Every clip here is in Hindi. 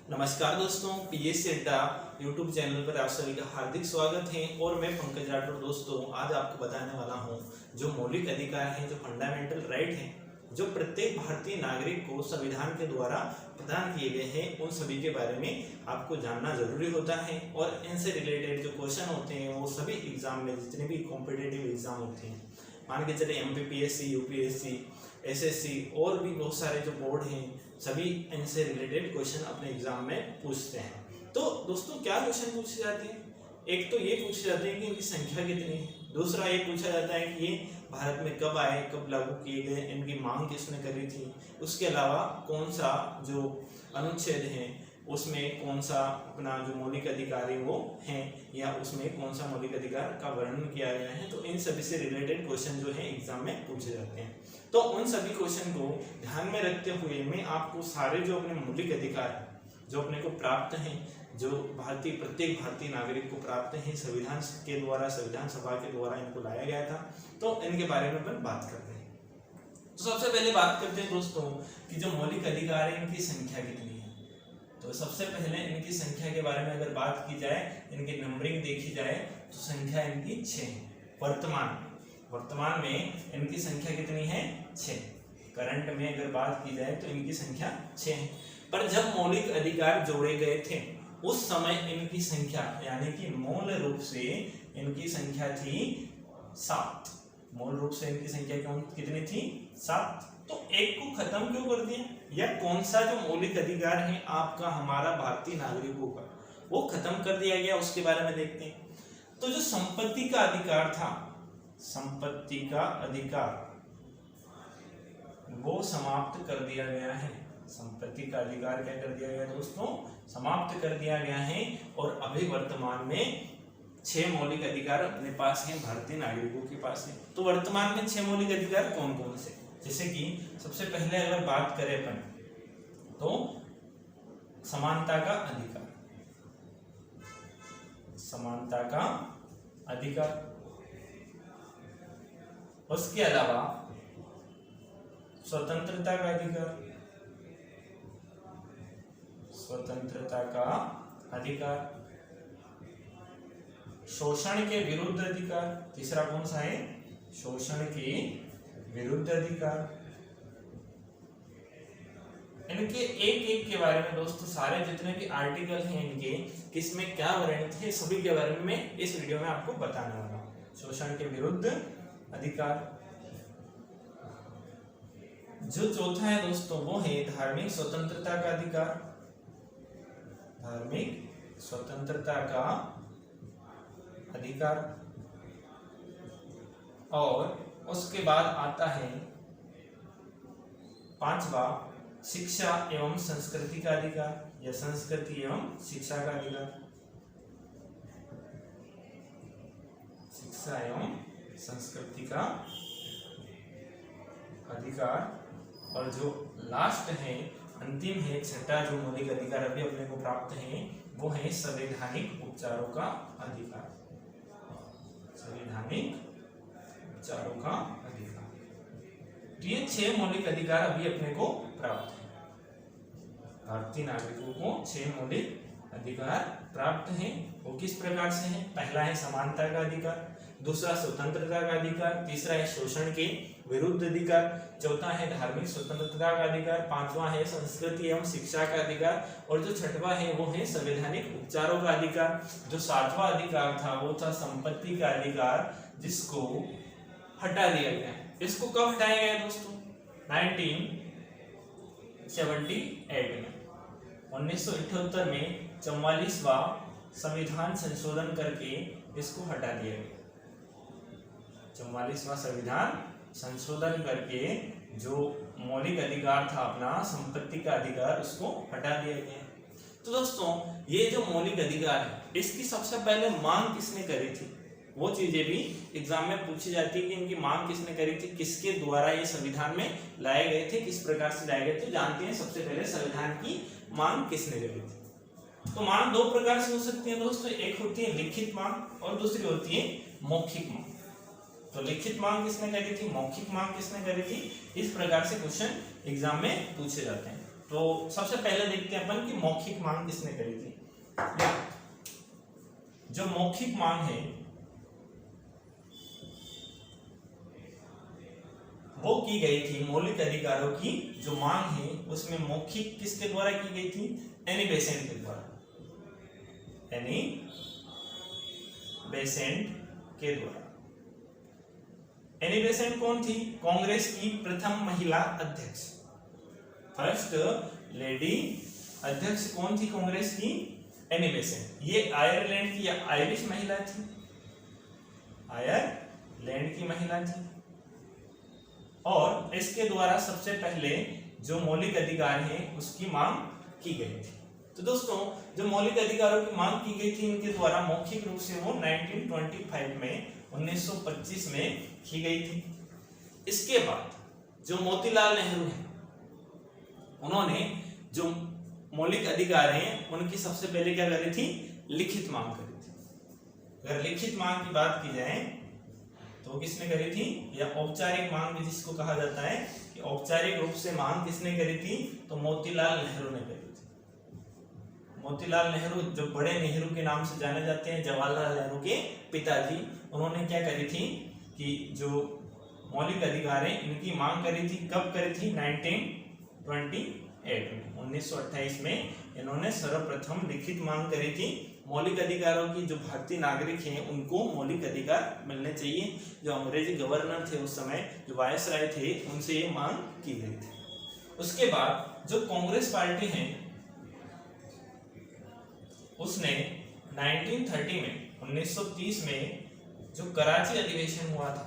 नमस्कार दोस्तों, पीएससी अड्डा यूट्यूब चैनल पर आप सभी का हार्दिक स्वागत है। और मैं पंकज राठौर दोस्तों आज आपको बताने वाला हूं जो मौलिक अधिकार हैं, जो फंडामेंटल राइट हैं, जो प्रत्येक भारतीय नागरिक को संविधान के द्वारा प्रदान किए गए हैं, उन सभी के बारे में आपको जानना जरूरी होता है। और इनसे रिलेटेड जो क्वेश्चन होते हैं वो सभी एग्जाम में, जितने भी कॉम्पिटेटिव एग्जाम होते हैं, मान के चले एमपीपीएससी, यूपीएससी, एसएससी और भी बहुत सारे जो बोर्ड हैं, सभी इनसे रिलेटेड क्वेश्चन अपने एग्जाम में पूछते हैं। तो दोस्तों क्या क्वेश्चन पूछे जाते हैं? एक तो ये पूछे जाते हैं कि इनकी संख्या कितनी है। दूसरा ये पूछा जाता है कि ये भारत में कब आए, कब लागू किए गए, इनकी मांग किसने करी थी। उसके अलावा कौन सा जो अनुच्छेद है उसमें कौन सा अपना जो मौलिक अधिकार है वो हैं, या उसमें कौन सा मौलिक अधिकार का वर्णन किया गया है। तो इन सभी से रिलेटेड क्वेश्चन जो है एग्जाम में पूछे जाते हैं। तो उन सभी क्वेश्चन को ध्यान में रखते हुए मैं आपको सारे जो अपने मौलिक अधिकार जो अपने को प्राप्त हैं, जो प्रत्येक भारतीय नागरिक को प्राप्त हैं संविधान के द्वारा, संविधान सभा के द्वारा इनको लाया गया था, तो इनके बारे में अपन बात करते हैं। तो सबसे पहले बात करते हैं दोस्तों कि जो मौलिक अधिकार है इनकी संख्या कितनी है। तो सबसे पहले इनकी संख्या के बारे में अगर बात की जाए, इनकी नंबरिंग देखी जाए तो संख्या इनकी 6 है। वर्तमान में इनकी संख्या कितनी है? 6। करंट में अगर बात की जाए तो इनकी संख्या 6 है। पर जब मौलिक अधिकार जोड़े गए थे उस समय इनकी संख्या, यानी कि मूल रूप से इनकी संख्या थी 7। मूल रूप से इनकी संख्या कितनी थी? 7। तो एक को खत्म क्यों कर दिया, या कौन सा जो मौलिक अधिकार है आपका, हमारा भारतीय नागरिकों का, वो खत्म कर दिया गया, उसके बारे में देखते हैं। तो जो संपत्ति का अधिकार था, संपत्ति का अधिकार वो समाप्त कर दिया गया है। संपत्ति का अधिकार क्या कर दिया गया दोस्तों? समाप्त कर दिया गया है। और अभी वर्तमान में 6 मौलिक अधिकार अपने पास हैं, भारतीय नागरिकों के पास है। तो वर्तमान में 6 मौलिक अधिकार कौन कौन से? जैसे कि सबसे पहले अगर बात करें अपन तो समानता का अधिकार, समानता का अधिकार। उसके अलावा स्वतंत्रता का अधिकार, स्वतंत्रता का अधिकार। शोषण के विरुद्ध अधिकार, तीसरा कौन सा है? शोषण के विरुद्ध अधिकार। इनके एक एक के बारे में दोस्तों, सारे जितने भी आर्टिकल हैं इनके, किसमें क्या वर्णित है, सभी के बारे में मैं इस वीडियो में आपको बताने वाला हूं। शोषण के विरुद्ध अधिकार। जो चौथा है दोस्तों वो है धार्मिक स्वतंत्रता का अधिकार, धार्मिक स्वतंत्रता का अधिकार। और उसके बाद आता है 5वां शिक्षा एवं संस्कृति का अधिकार, या संस्कृति एवं शिक्षा का अधिकार, शिक्षा एवं संस्कृति का अधिकार। और जो लास्ट है, अंतिम है, छठा जो मौलिक अधिकार अभी अपने को प्राप्त है, वो है संवैधानिक उपचारों का अधिकार, संवैधानिक उपचारों का अधिकार। तो ये 6 मौलिक अधिकार अभी अपने को प्राप्त है। भारतीय नागरिकों को 6 मौलिक अधिकार प्राप्त हैं। वो किस प्रकार से हैं? पहला है समानता का अधिकार, दूसरा स्वतंत्रता का अधिकार, तीसरा है शोषण के विरुद्ध अधिकार, चौथा है धार्मिक स्वतंत्रता का अधिकार, 5वां है संस्कृति एवं शिक्षा का अधिकार, और जो 6वां है वो है संवैधानिक उपचारों का अधिकार। जो 7वां अधिकार था वो था संपत्ति का अधिकार, जिसको हटा दिया गया। इसको कब हटाया गया दोस्तों? 1978 में, 1978 में 44वां संविधान संशोधन करके इसको हटा दिया गया। 44वां संविधान संशोधन करके जो मौलिक अधिकार था अपना संपत्ति का अधिकार, उसको हटा दिया गया। तो दोस्तों ये जो मौलिक अधिकार है, इसकी सबसे पहले मांग किसने करी थी? वो चीजें भी एग्जाम में पूछी जाती है कि इनकी मांग किसने करी थी, किसके द्वारा ये संविधान में लाए गए थे, किस प्रकार से लाए गए थे। जानते हैं सबसे पहले संविधान की मांग किसने करी थी। तो मांग 2 प्रकार से हो सकती है दोस्तों, एक होती है लिखित मांग और दूसरी होती है मौखिक मांग। तो लिखित मांग किसने करी थी, मौखिक मांग किसने करी थी, इस प्रकार से क्वेश्चन एग्जाम में पूछे जाते हैं। तो सबसे पहले देखते हैं अपन कि मौखिक मांग किसने करी थी। जो मौखिक मांग है वो की गई थी, मौलिक अधिकारों की जो मांग है उसमें मौखिक किसके द्वारा की गई थी? एनी बेसेंट के द्वारा। एनी बेसेंट के द्वारा। एनी बेसेंट कौन थी? कांग्रेस की प्रथम महिला अध्यक्ष, फर्स्ट लेडी अध्यक्ष कौन थी कांग्रेस की? Annie Besant. ये आयरलैंड की या आयरिश महिला थी, आयरलैंड की महिला थी। और इसके द्वारा सबसे पहले जो मौलिक अधिकार है उसकी मांग की गई थी। तो दोस्तों जो मौलिक अधिकारों की मांग की गई थी इनके द्वारा मौखिक रूप से वो 1925 में 1925 में की गई थी। इसके बाद जो मोतीलाल नेहरू हैं उन्होंने जो मौलिक अधिकार हैं उनकी सबसे पहले क्या करी थी? लिखित मांग करी थी। अगर लिखित मांग की बात की जाए तो किसने करी थी? या औपचारिक मांग भी जिसको कहा जाता है कि औपचारिक रूप से मांग किसने करी थी? तो मोतीलाल नेहरू ने करी थी। मोतीलाल नेहरू जो बड़े नेहरू के नाम से जाने जाते हैं, जवाहरलाल नेहरू के पिताजी, उन्होंने क्या करी थी कि जो मौलिक अधिकार है इनकी मांग करी थी। कब करी थी? 1928 में, 1928 में इन्होंने सर्वप्रथम लिखित मांग करी थी मौलिक अधिकारों की। जो भारतीय नागरिक हैं उनको मौलिक अधिकार मिलने चाहिए। जो अंग्रेजी गवर्नर थे उस समय, जो वायसराय थे, उनसे ये मांग की गई थी। उसके बाद जो कांग्रेस पार्टी है उसने 1930 में, 1930 में जो कराची अधिवेशन हुआ था,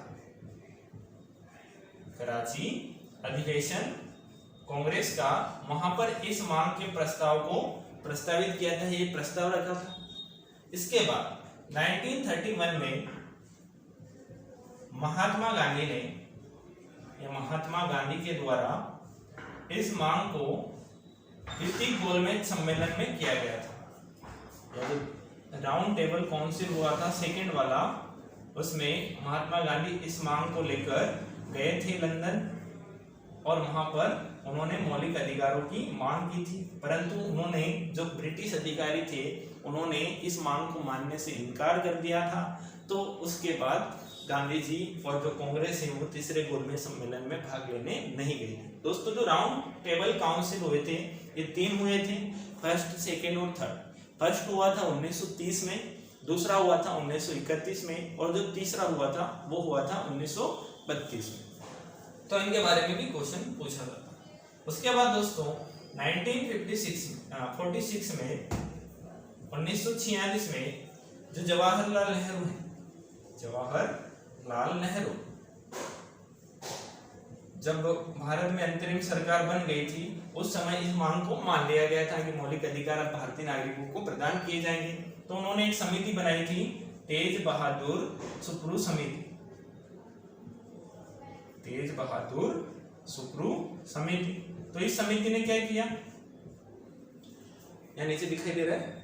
कराची अधिवेशन कांग्रेस का, वहां पर इस मांग के प्रस्ताव को प्रस्तावित किया था, ये प्रस्ताव रखा था। इसके बाद 1931 में महात्मा गांधी ने, या महात्मा गांधी के द्वारा इस मांग को द्वितीय गोलमेज सम्मेलन में किया गया था। या जो राउंड टेबल काउंसिल हुआ था सेकंड वाला, उसमें महात्मा गांधी इस मांग को लेकर गए थे लंदन और वहां पर उन्होंने मौलिक अधिकारों की मांग की थी। परंतु उन्होंने, जो ब्रिटिश अधिकारी थे, उन्होंने इस मांग को मानने से इनकार कर दिया था। तो उसके बाद गांधी जी और जो कांग्रेस है वो तीसरे गोलमेज सम्मेलन में भाग लेने नहीं गए। दोस्तों जो राउंड टेबल काउंसिल हुए थे ये 3 हुए थे, फर्स्ट, सेकेंड और थर्ड। फर्स्ट हुआ था 1930 में, दूसरा हुआ था 1931 में और जो तीसरा हुआ था वो हुआ था 1932 में। तो इनके बारे में भी क्वेश्चन पूछा जाता है। उसके बाद दोस्तों 1946 में 1946 में जो जवाहरलाल नेहरू हैं, जवाहरलाल नेहरू जब भारत में अंतरिम सरकार बन गई थी उस समय इस मांग को मान लिया गया था कि मौलिक अधिकार अब भारतीय नागरिकों को प्रदान किए जाएंगे। तो उन्होंने एक समिति बनाई थी, तेज बहादुर सुप्रू समिति, तेज बहादुर सुप्रू समिति। तो इस समिति ने क्या किया, यहाँ नीचे दिखाई दे रहा है।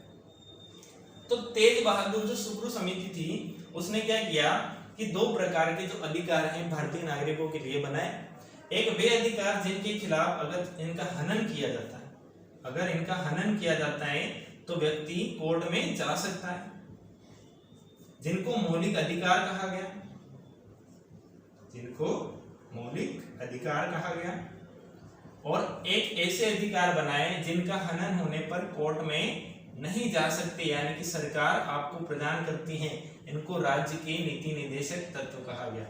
तो तेज बहादुर जो सुप्रू समिति थी उसने क्या किया कि 2 प्रकार के जो अधिकार हैं भारतीय नागरिकों के लिए बनाए। एक वे अधिकार जिनके खिलाफ अगर इनका हनन किया जाता है, अगर इनका हनन किया जाता है तो व्यक्ति कोर्ट में जा सकता है, जिनको मौलिक अधिकार कहा गया, जिनको मौलिक अधिकार कहा गया। और एक ऐसे अधिकार बनाए जिनका हनन होने पर कोर्ट में नहीं जा सकते, यानी कि सरकार आपको प्रदान करती है, इनको राज्य के नीति निर्देशक तत्व कहा गया,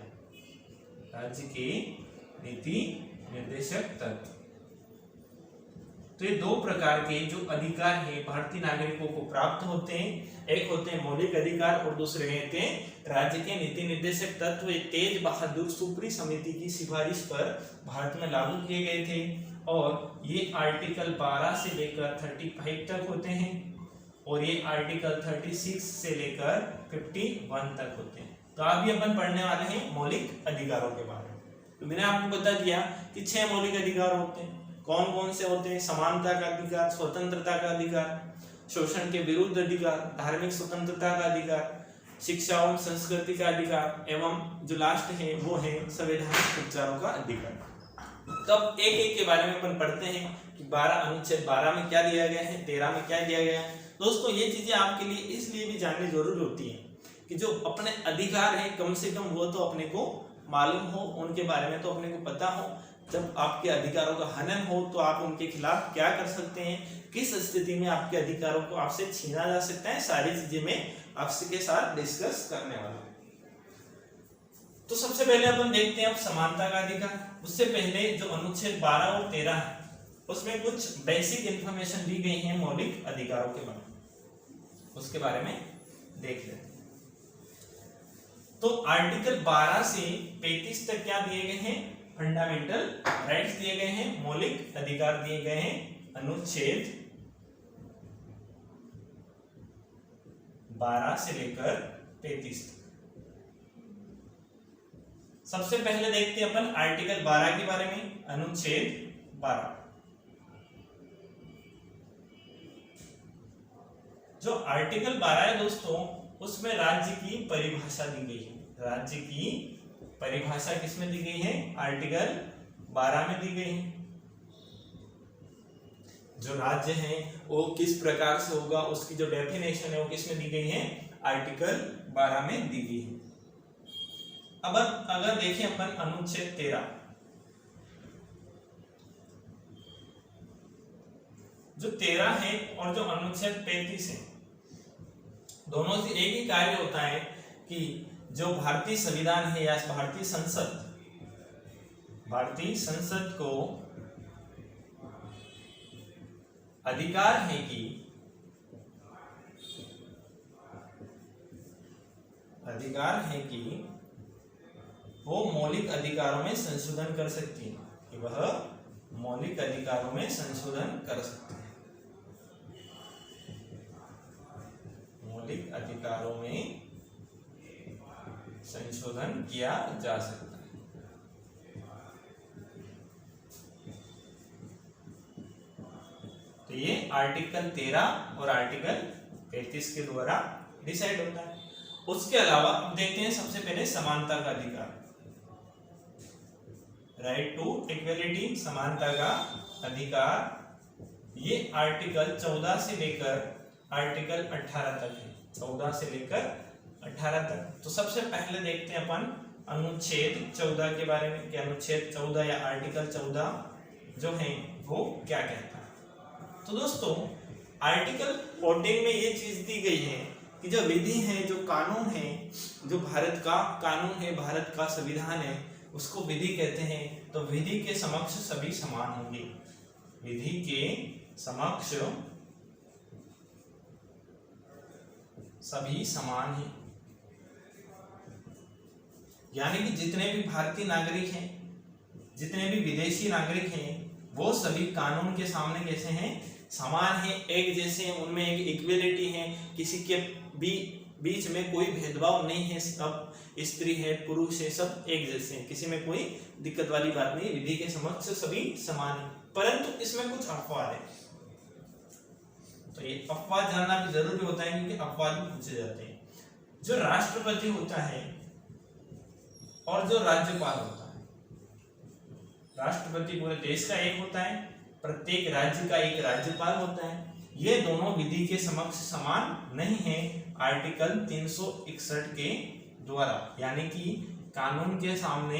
राज्य के नीति निर्देशक तत्व। तो ये 2 प्रकार के जो अधिकार है भारतीय नागरिकों को प्राप्त होते हैं, एक होते हैं मौलिक अधिकार और दूसरे होते हैं राज्य के नीति निर्देशक तत्व। तेज बहादुर सुप्री समिति की सिफारिश पर भारत में लागू किए गए थे और ये आर्टिकल 12 से लेकर 35 तक होते हैं और ये आर्टिकल 36 से लेकर 51 तक होते हैं। तो अभी अपन पढ़ने वाले हैं मौलिक अधिकारों के बारे में। तो मैंने आपको बता दिया कि 6 मौलिक अधिकार होते हैं। कौन कौन से होते हैं? समानता का अधिकार, स्वतंत्रता का अधिकार, शोषण के विरुद्ध अधिकार, धार्मिक स्वतंत्रता का अधिकार, शिक्षा और संस्कृति का अधिकार एवं जो लास्ट है वो है संवैधानिक उपचारों का अधिकार। तो अब एक एक के बारे में अपन पढ़ते हैं कि 12 अनुच्छेद 12 में क्या दिया गया है, 13 में क्या दिया गया है। दोस्तों ये चीजें आपके लिए इसलिए भी जाननी जरूरी होती है कि जो अपने अधिकार है कम से कम वो तो अपने को मालूम हो, उनके बारे में तो अपने को पता हो। जब आपके अधिकारों का हनन हो तो आप उनके खिलाफ क्या कर सकते हैं, किस स्थिति में आपके अधिकारों को आपसे छीना जा सकता है, सारी चीजें मैं आपसे के साथ डिस्कस करने वाला हूं। तो सबसे पहले अपन देखते हैं अब समानता का अधिकार। उससे पहले जो अनुच्छेद 12 और 13 है उसमें कुछ बेसिक इंफॉर्मेशन दी गई है मौलिक अधिकारों के बारे में, उसके बारे में देख लेते हैं। तो आर्टिकल 12 से 35 तक क्या दिए गए हैं, फंडामेंटल राइट्स दिए गए हैं, मौलिक अधिकार दिए गए हैं। अनुच्छेद 12 से लेकर 35 तक। सबसे पहले देखते हैं अपन आर्टिकल 12 के बारे में। अनुच्छेद 12, जो आर्टिकल 12 है दोस्तों उसमें राज्य की परिभाषा दी गई है। राज्य की परिभाषा किसमें दी गई है, आर्टिकल 12 में दी गई है। जो राज्य है वो किस प्रकार से होगा उसकी जो डेफिनेशन है वो किसमें दी गई है, आर्टिकल 12 में दी गई है। अब अगर देखें अपन अनुच्छेद 13, जो 13 है और जो अनुच्छेद 35 है, दोनों से एक ही कार्य होता है कि जो भारतीय संविधान है या भारतीय संसद को अधिकार है कि वो मौलिक अधिकारों में संशोधन कर सकती है, कि वह मौलिक अधिकारों में संशोधन कर सकती है। मौलिक अधिकारों में संशोधन किया जा सकता है। तो ये आर्टिकल 13 और आर्टिकल 35 के द्वारा डिसाइड होता है। उसके अलावा अब देखते हैं सबसे पहले समानता का अधिकार, राइट टू इक्वलिटी, समानता का अधिकार। ये आर्टिकल 14 से लेकर आर्टिकल 18 तक है, 14 से लेकर 18 तक। तो सबसे पहले देखते हैं अपन अनुच्छेद 14 के बारे में कि अनुच्छेद 14 या आर्टिकल 14 जो है वो क्या कहता है। तो दोस्तों आर्टिकल 14 में ये चीज दी गई है कि जो विधि है, जो कानून है, जो भारत का कानून है, भारत का संविधान है, उसको विधि कहते हैं। तो विधि के समक्ष सभी समान होंगे, विधि के समक्ष सभी समान हैं। यानी कि जितने भी भारतीय नागरिक हैं, जितने भी विदेशी नागरिक हैं, वो सभी कानून के सामने कैसे हैं, समान हैं, एक जैसे हैं। उनमें एक इक्वलिटी है, किसी के बीच में कोई भेदभाव नहीं है, सब स्त्री है पुरुष है सब एक जैसे हैं, किसी में कोई दिक्कत वाली बात नहीं, विधि के समक्ष सभी समान है। परंतु इसमें कुछ अपवाद है, तो ये अपवाद जानना भी जरूरी होता है क्योंकि अपवाद भी पूछे जाते हैं। जो राष्ट्रपति होता है और जो राज्यपाल होता है, राष्ट्रपति पूरे देश का एक होता है, प्रत्येक राज्य का एक राज्यपाल होता है, ये दोनों विधि के समक्ष समान नहीं है आर्टिकल 361 के द्वारा। यानी कि कानून के सामने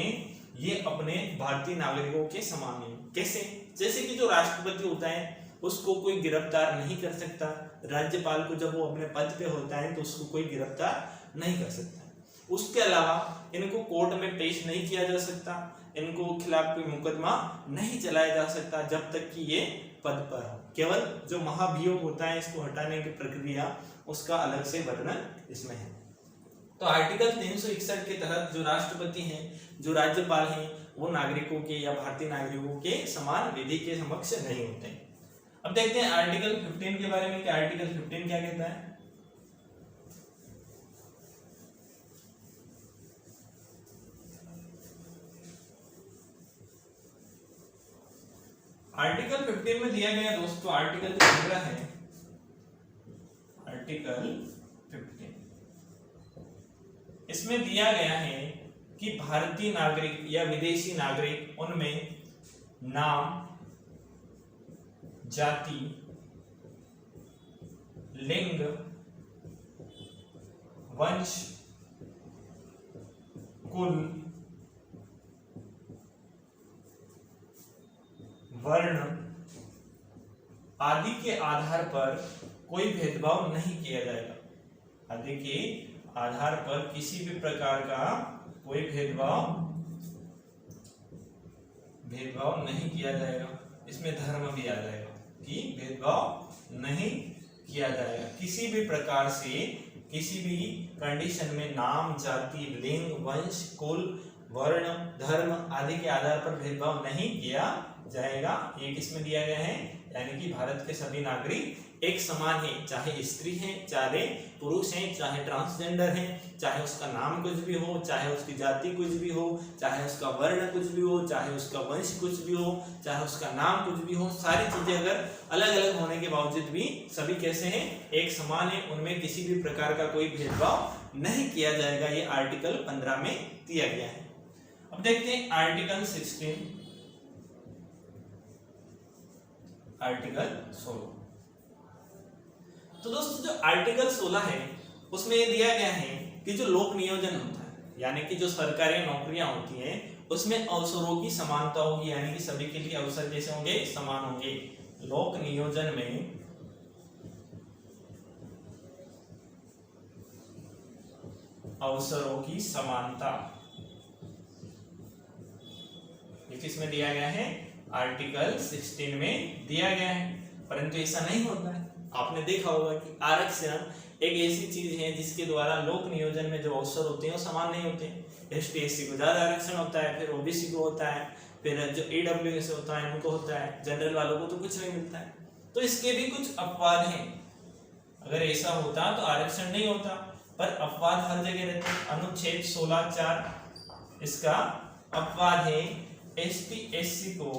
ये अपने भारतीय नागरिकों के समान है। कैसे? जैसे कि जो राष्ट्रपति होता है उसको कोई गिरफ्तार नहीं कर सकता, राज्यपाल को जब वो अपने पद पे होता है तो उसको कोई गिरफ्तार नहीं कर सकता। उसके अलावा इनको कोर्ट में पेश नहीं किया जा सकता, इनको खिलाफ कोई मुकदमा नहीं चलाया जा सकता जब तक कि ये पद पर हो। केवल जो महाभियोग होता है, इसको हटाने की प्रक्रिया, उसका अलग से वर्णन इसमें है। तो आर्टिकल 361 के तहत जो राष्ट्रपति हैं, जो राज्यपाल हैं, वो नागरिकों के या भारतीय नागरिकों के समान विधि के समक्ष नहीं होते। अब देखते हैं आर्टिकल 15 के बारे में कि आर्टिकल 15 क्या कहता है। आर्टिकल 15 में दिया गया दोस्तों, आर्टिकल 15 है, आर्टिकल 15 इसमें दिया गया है कि भारतीय नागरिक या विदेशी नागरिक, उनमें नाम, जाति, लिंग, वंश, कुल, वर्ण आदि के आधार पर कोई भेदभाव नहीं किया जाएगा। आदि के आधार पर किसी भी प्रकार का कोई भेदभाव नहीं किया जाएगा। इसमें धर्म भी आ जाएगा कि भेदभाव नहीं किया जाएगा। किसी भी प्रकार से किसी भी कंडीशन में नाम, जाति, लिंग, वंश, कुल, वर्ण, धर्म आदि के आधार पर भेदभाव नहीं किया जाएगा। ये किसमें दिया गया है, यानी कि भारत के सभी नागरिक एक समान है, चाहे स्त्री है, चाहे पुरुष है, चाहे ट्रांसजेंडर है, चाहे उसका नाम कुछ भी हो, चाहे उसकी जाति कुछ भी हो, चाहे उसका वर्ण कुछ भी हो, चाहे उसका वंश कुछ भी हो, चाहे उसका नाम कुछ भी हो, सारी चीजें अगर अलग अलग होने के बावजूद भी सभी कैसे हैं, एक समान है। उनमें किसी भी प्रकार का कोई भेदभाव नहीं किया जाएगा। ये आर्टिकल 15 में दिया गया है। अब देखते हैं आर्टिकल 16, आर्टिकल 16। तो दोस्तों जो आर्टिकल 16 है उसमें ये दिया गया है कि जो लोक नियोजन होता है, यानी कि जो सरकारी नौकरियां होती हैं उसमें अवसरों की समानता होगी, यानी कि सभी के लिए अवसर जैसे होंगे, समान होंगे। लोक नियोजन में अवसरों की समानता, ये किसमें दिया गया है, आर्टिकल 16 में दिया गया है। परंतु ऐसा नहीं होता है। आपने देखा होगा कि आरक्षण एक ऐसी चीज है जिसके द्वारा लोक नियोजन में जो अवसर होते हैं वो समान नहीं होते। एसटी एससी को ज्यादा आरक्षण होता है, फिर ओबीसी को होता है, फिर जो ईडब्ल्यूएस होता है उनको होता है, जनरल वालों को तो कुछ नहीं मिलता है। तो इसके भी कुछ अपवाद हैं। अगर ऐसा होता तो आरक्षण नहीं होता, पर अपवाद हर जगह रहते हैं। अनुच्छेद 16(4) इसका अपवाद है। एसटी एससी को,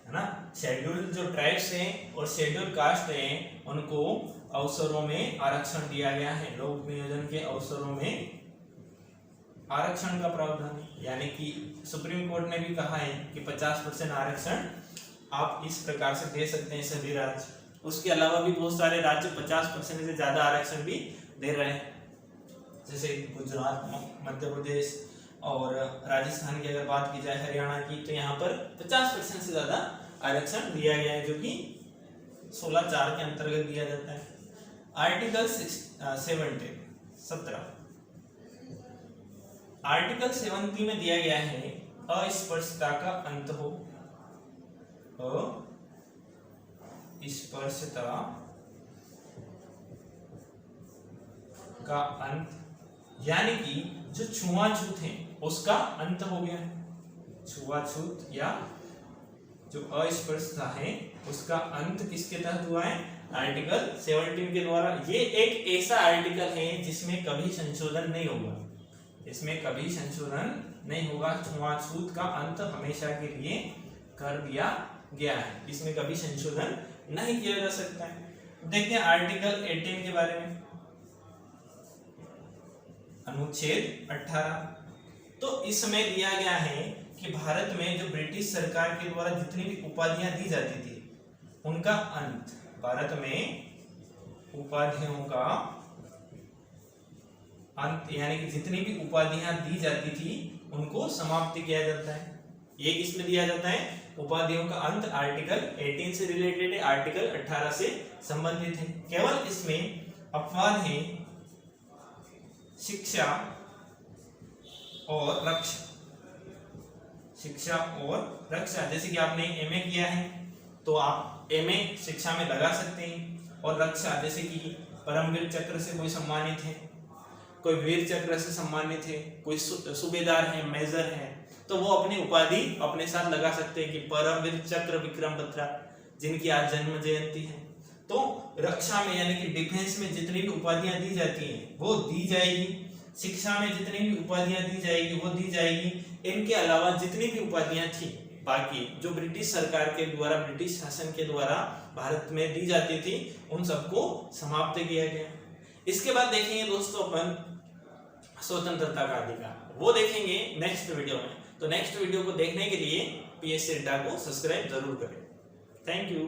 है ना, शेड्यूल जो ट्राइब्स हैं और शेड्यूल कास्ट हैं उनको अवसरों में आरक्षण दिया गया है। लोक नियोजन के अवसरों में आरक्षण का प्रावधान है, यानी कि सुप्रीम कोर्ट ने भी कहा है कि 50% आरक्षण आप इस प्रकार से दे सकते हैं सभी राज्य। उसके अलावा भी बहुत सारे राज्य 50% से ज्यादा आरक्षण भी दे रहे हैं, जैसे गुजरात, मध्य प्रदेश और राजस्थान की अगर बात की जाए, हरियाणा की, तो यहाँ पर 50% से ज्यादा आरक्षण दिया गया है, जो कि 16(4) के अंतर्गत दिया जाता है। आर्टिकल 17 आर्टिकल 70 में दिया गया है अस्पृश्यता का अंत हो। अस्पृश्यता का अंत, यानी कि जो छुआछूत है उसका अंत हो गया है। छुआछूत या जो अस्पृश्यता है उसका अंत किसके तहत हुआ है, आर्टिकल 17 के द्वारा। ये एक ऐसा आर्टिकल है जिसमें कभी संशोधन नहीं होगा, इसमें कभी संशोधन नहीं होगा। छुआछूत का अंत हमेशा के लिए कर दिया गया है, इसमें कभी संशोधन नहीं किया जा सकता है। देखते हैं आर्टिकल 18 के बारे में। अनुच्छेद 18, तो इसमें दिया गया है कि भारत में जो ब्रिटिश सरकार के द्वारा जितनी भी उपाधियां दी जाती थी उनका अंत, भारत में उपाधियों का अंत, यानी कि जितनी भी उपाधियां दी जाती थी उनको समाप्त किया जाता है। ये किसमें दिया जाता है, उपाधियों का अंत आर्टिकल 18 से रिलेटेड है, आर्टिकल 18 से संबंधित है। केवल इसमें अपवाद है शिक्षा और रक्षा। शिक्षा और रक्षा, जैसे कि आपने एमए किया है तो आप एमए शिक्षा में लगा सकते हैं। और रक्षा, जैसे कि परमवीर चक्र से कोई सम्मानित है, कोई वीर चक्र से सम्मानित है, कोई सूबेदार है, मेजर है, तो वो अपनी उपाधि अपने साथ लगा सकते हैं कि परमवीर चक्र विक्रम बत्रा, जिनकी आज जन्म जयंती है। तो रक्षा में यानी कि डिफेंस में जितनी भी उपाधियां दी जाती हैं वो दी जाएगी, शिक्षा में जितनी भी उपाधियां दी जाएगी वो दी जाएगी। इनके अलावा जितनी भी उपाधियां थी बाकी जो ब्रिटिश सरकार के द्वारा, ब्रिटिश शासन के द्वारा भारत में दी जाती थी, उन सबको समाप्त किया गया। इसके बाद देखेंगे दोस्तों अपन स्वतंत्रता का अधिकार, वो देखेंगे नेक्स्ट वीडियो में। तो नेक्स्ट वीडियो को देखने के लिए पीएससी अड्डा को सब्सक्राइब जरूर करें। Thank you.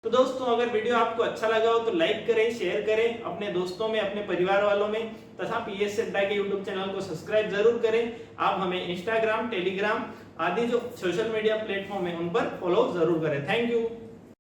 तो दोस्तों, अगर वीडियो आपको अच्छा लगा हो तो लाइक करें, शेयर करें अपने दोस्तों में, अपने परिवार वालों में, तथा पीएससी अड्डा के यूट्यूब चैनल को सब्सक्राइब जरूर करें। आप हमें इंस्टाग्राम, टेलीग्राम आदि जो सोशल मीडिया प्लेटफॉर्म है उन पर फॉलो जरूर करें। Thank you.